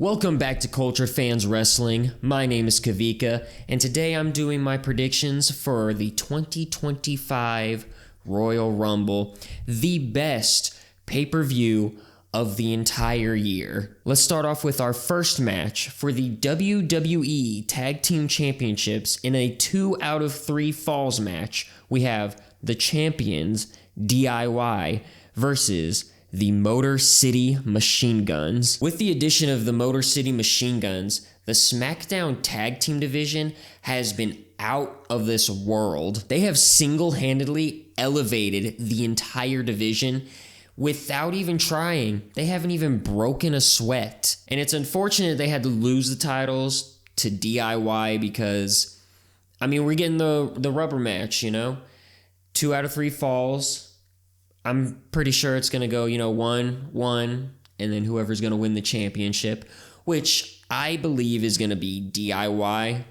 Welcome back to Culture Fans Wrestling. My name is Kavika, and today I'm doing my predictions for the 2025 Royal Rumble, the best pay-per-view of the entire year. Let's start off with our first match for the WWE Tag Team Championships in a 2 out of 3 falls match. We have the champions, DIY, versus the Motor City Machine Guns. With the addition of the Motor City Machine Guns, the SmackDown Tag Team division has been out of this world. They have single-handedly elevated the entire division without even trying. They haven't even broken a sweat. And it's unfortunate they had to lose the titles to DIY because, we're getting the rubber match, 2 out of 3 falls. I'm pretty sure it's going to go, 1-1, and then whoever's going to win the championship, which I believe is going to be DIY.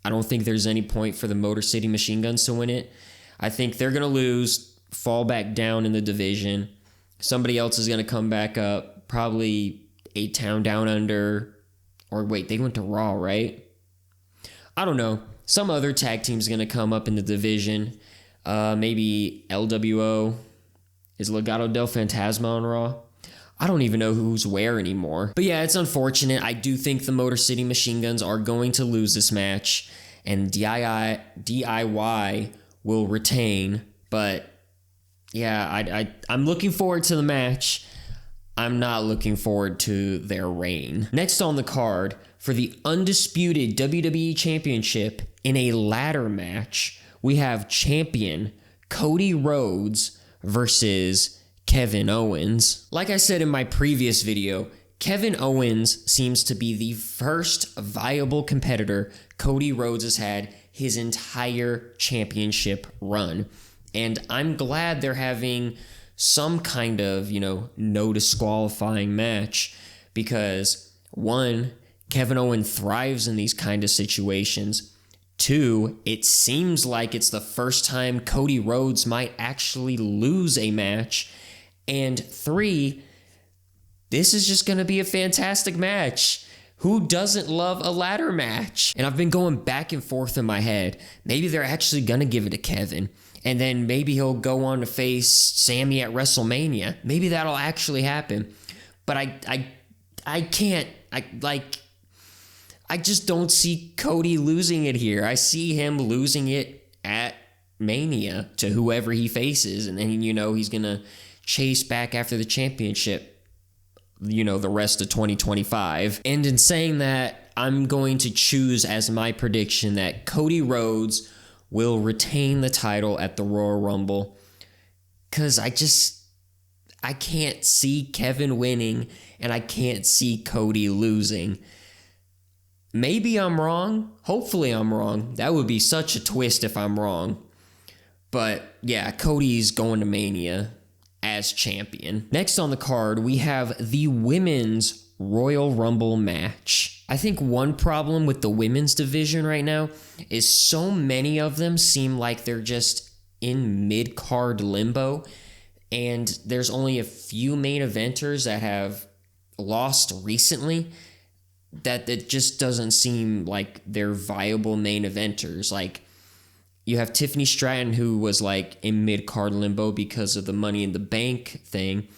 I don't think there's any point for the Motor City Machine Guns to win it. I think they're going to lose, fall back down in the division. Somebody else is going to come back up, probably A-Town Down Under, or wait, they went to Raw, right? I don't know. Some other tag team's going to come up in the division. Maybe LWO. Is Legado del Fantasma on Raw? I don't even know who's where anymore. But yeah, it's unfortunate. I do think the Motor City Machine Guns are going to lose this match, and DIY will retain. But yeah, I'm looking forward to the match. I'm not looking forward to their reign. Next on the card, for the undisputed WWE Championship in a ladder match, we have champion Cody Rhodes versus Kevin Owens. Like I said in my previous video, Kevin Owens seems to be the first viable competitor Cody Rhodes has had his entire championship run. And I'm glad they're having some kind of, no disqualifying match because, one, Kevin Owens thrives in these kind of situations. 2, it seems like it's the first time Cody Rhodes might actually lose a match. And 3, this is just going to be a fantastic match. Who doesn't love a ladder match? And I've been going back and forth in my head. Maybe they're actually going to give it to Kevin. And then maybe he'll go on to face Sammy at WrestleMania. Maybe that'll actually happen. But I can't. I just don't see Cody losing it here. I see him losing it at Mania to whoever he faces. And then, he's going to chase back after the championship, the rest of 2025. And in saying that, I'm going to choose as my prediction that Cody Rhodes will retain the title at the Royal Rumble. Because I can't see Kevin winning, and I can't see Cody losing. Maybe I'm wrong. Hopefully I'm wrong. That would be such a twist if I'm wrong. But yeah, Cody's going to Mania as champion. Next on the card, we have the Women's Royal Rumble match. I think one problem with the women's division right now is so many of them seem like they're just in mid-card limbo. And there's only a few main eventers that have lost recently. That it just doesn't seem like they're viable main eventers. Like, you have Tiffany Stratton, who was like in mid-card limbo because of the Money in the Bank thing,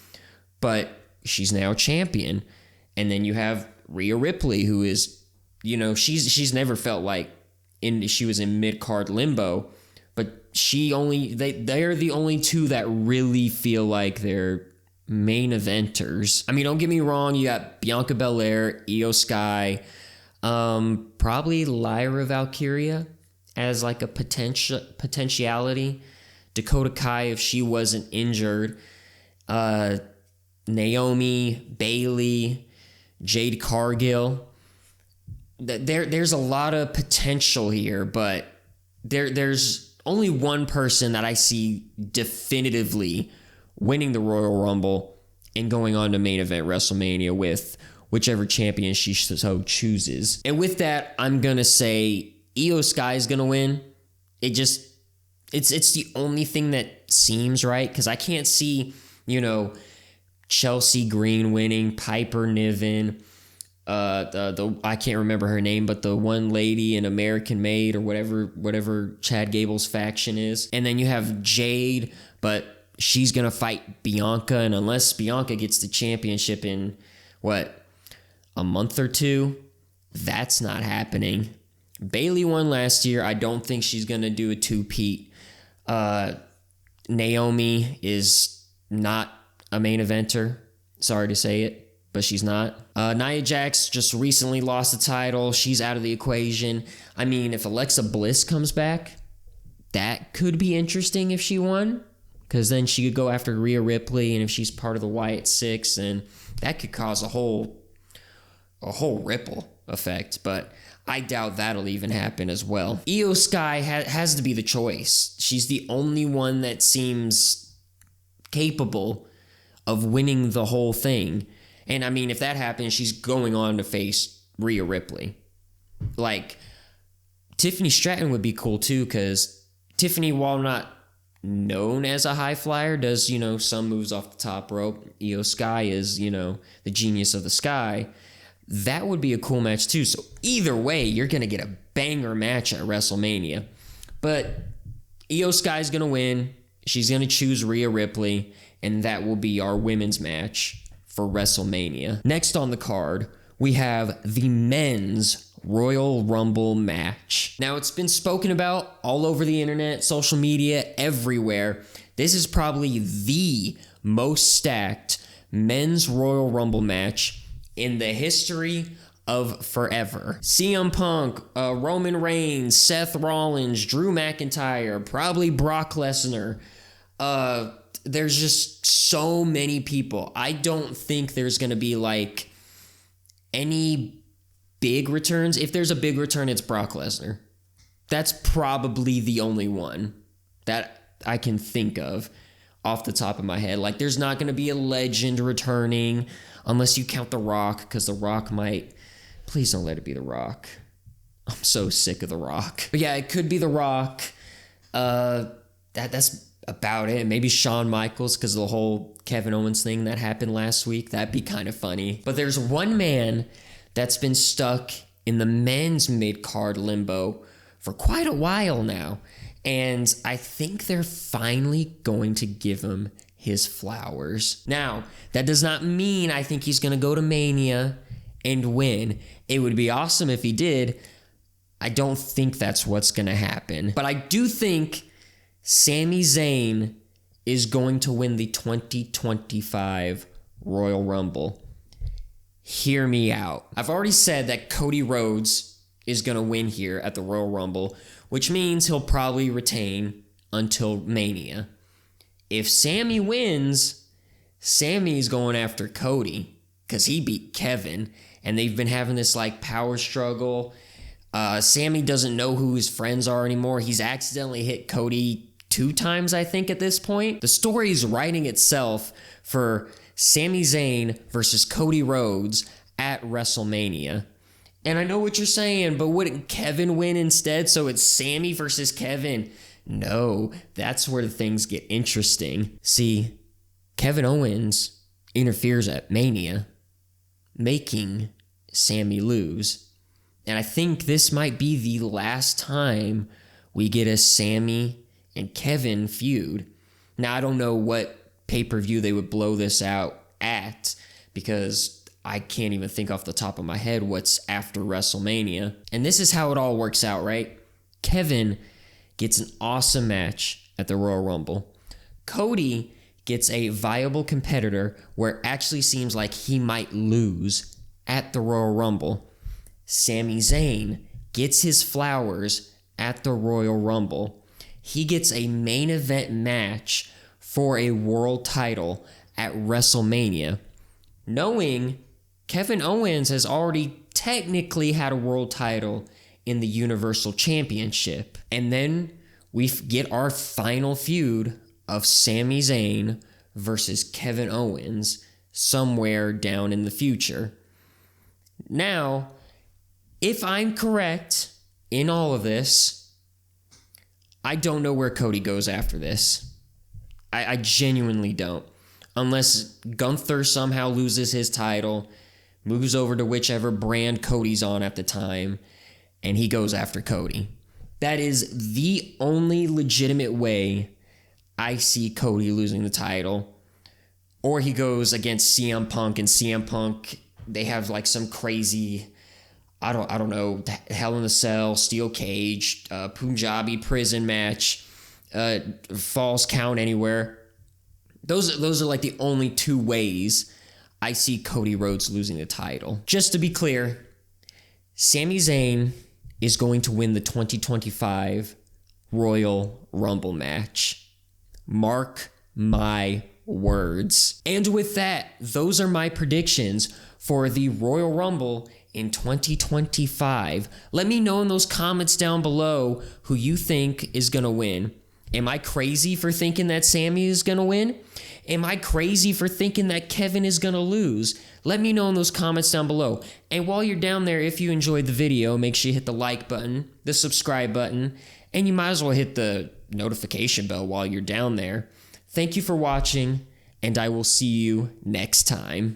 but she's now champion. And then you have Rhea Ripley, who is, she's never felt like she was in mid-card limbo, but they're the only two that really feel like they're main eventers. Don't get me wrong, you got Bianca Belair, Io Sky, probably Lyra Valkyria as like a potentiality. Dakota Kai if she wasn't injured. Naomi, Bayley, Jade Cargill. There's a lot of potential here, but there's only one person that I see definitively winning the Royal Rumble and going on to main event WrestleMania with whichever champion she so chooses. And with that, I'm going to say Io Sky is going to win. It's the only thing that seems right because I can't see, Chelsea Green winning, Piper Niven, the I can't remember her name, but the one lady in American Made or whatever Chad Gable's faction is. And then you have Jade, but she's gonna fight Bianca, and unless Bianca gets the championship in a month or two, that's not happening. Bayley won last year. I don't think she's gonna do a two-peat. Naomi is not a main eventer. Sorry to say it, but she's not. Nia Jax just recently lost the title. She's out of the equation. I mean, if Alexa Bliss comes back, that could be interesting if she won, because then she could go after Rhea Ripley, and if she's part of the Wyatt Six, then that could cause a whole ripple effect, but I doubt that'll even happen as well. Io Sky has to be the choice. She's the only one that seems capable of winning the whole thing. And I mean, if that happens, she's going on to face Rhea Ripley. Like, Tiffany Stratton would be cool too, because Tiffany, while not known as a high flyer, does, some moves off the top rope. Io Sky is, the genius of the sky. That would be a cool match too. So either way, you're going to get a banger match at WrestleMania. But Io Sky's going to win. She's going to choose Rhea Ripley, and that will be our women's match for WrestleMania. Next on the card, we have the men's Royal Rumble match. Now, it's been spoken about all over the internet, social media, everywhere. This is probably the most stacked men's Royal Rumble match in the history of forever. CM Punk, Roman Reigns, Seth Rollins, Drew McIntyre, probably Brock Lesnar. There's just so many people. I don't think there's going to be any big returns. If there's a big return, it's Brock Lesnar. That's probably the only one that I can think of off the top of my head. There's not going to be a legend returning unless you count The Rock, because The Rock might... Please don't let it be The Rock. I'm so sick of The Rock. But yeah, it could be The Rock. That's about it. Maybe Shawn Michaels, because of the whole Kevin Owens thing that happened last week. That'd be kind of funny. But there's one man that's been stuck in the men's mid-card limbo for quite a while now. And I think they're finally going to give him his flowers. Now, that does not mean I think he's going to go to Mania and win. It would be awesome if he did. I don't think that's what's going to happen. But I do think Sami Zayn is going to win the 2025 Royal Rumble. Hear me out. I've already said that Cody Rhodes is going to win here at the Royal Rumble, which means he'll probably retain until Mania. If Sami wins, Sami's going after Cody because he beat Kevin, and they've been having this power struggle. Sami doesn't know who his friends are anymore. He's accidentally hit Cody 2 times, I think, at this point. The story is writing itself for Sami Zayn versus Cody Rhodes at WrestleMania. And I know what you're saying, but wouldn't Kevin win instead? So it's Sami versus Kevin. No, that's where things get interesting. See, Kevin Owens interferes at Mania, making Sami lose. And I think this might be the last time we get a Sami and Kevin feud. Now, I don't know what pay-per-view they would blow this out at, because I can't even think off the top of my head what's after WrestleMania. And this is how it all works out, right? Kevin gets an awesome match at the Royal Rumble. Cody gets a viable competitor where it actually seems like he might lose at the Royal Rumble. Sami Zayn gets his flowers at the Royal Rumble. He gets a main event match for a world title at WrestleMania, knowing Kevin Owens has already technically had a world title in the Universal Championship. And then we get our final feud of Sami Zayn versus Kevin Owens somewhere down in the future. Now, if I'm correct in all of this, I don't know where Cody goes after this. I genuinely don't. Unless Gunther somehow loses his title, moves over to whichever brand Cody's on at the time, and he goes after Cody. That is the only legitimate way I see Cody losing the title. Or he goes against CM Punk, and CM Punk, they have like some crazy, I don't know, Hell in a Cell, Steel Cage, Punjabi prison match, Falls Count Anywhere. Those are like the only two ways I see Cody Rhodes losing the title. Just to be clear, Sami Zayn is going to win the 2025 Royal Rumble match. Mark my words. And with that, those are my predictions for the Royal Rumble in 2025. Let me know in those comments down below who you think is going to win. Am I crazy for thinking that Sami is going to win? Am I crazy for thinking that Kevin is going to lose? Let me know in those comments down below. And while you're down there, if you enjoyed the video, make sure you hit the like button, the subscribe button, and you might as well hit the notification bell while you're down there. Thank you for watching, and I will see you next time.